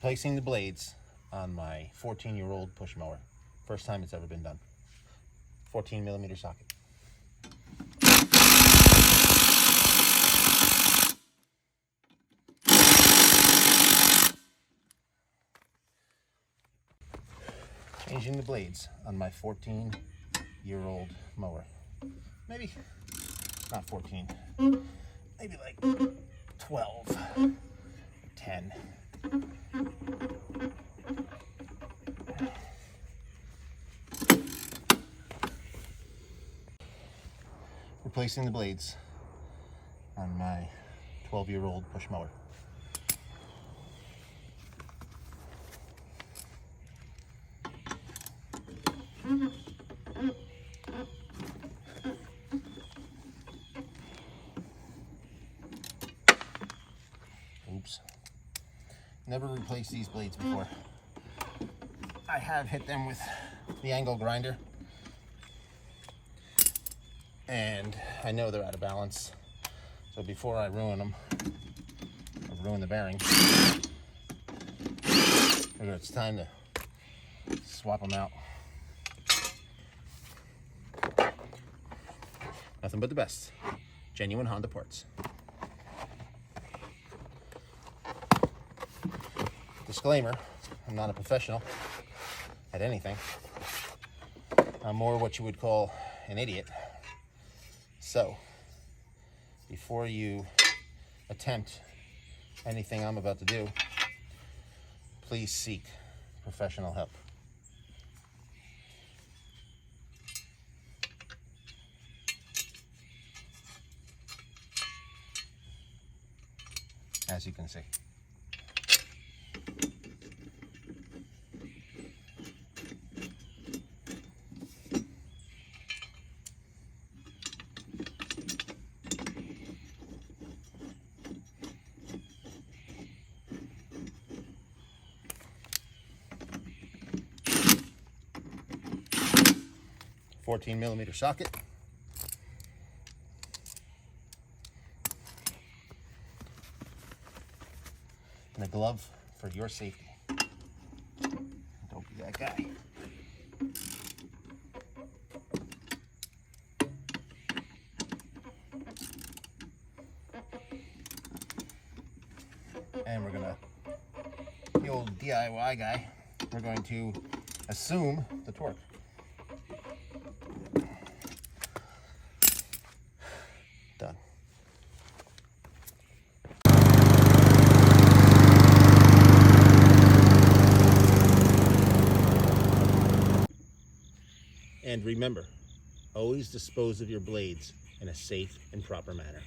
Replacing the blades on my 14-year-old push mower. First time it's ever been done. 14mm socket. Changing the blades on my 14-year-old mower. Maybe not 14, maybe like 12, 10. Replacing the blades on my 12-year-old push mower. Oops. Never replaced these blades before. I have hit them with the angle grinder, and I know they're out of balance. So before I ruin them, or ruin the bearing, it's time to swap them out. Nothing but the best. Genuine Honda parts. Disclaimer, I'm not a professional at anything. I'm more what you would call an idiot. So, before you attempt anything I'm about to do, please seek professional help. As you can see. $14mm socket. And a glove for your safety. Don't be that guy. And we're gonna, the old DIY guy, we're going to assume the torque. Done. And remember, always dispose of your blades in a safe and proper manner.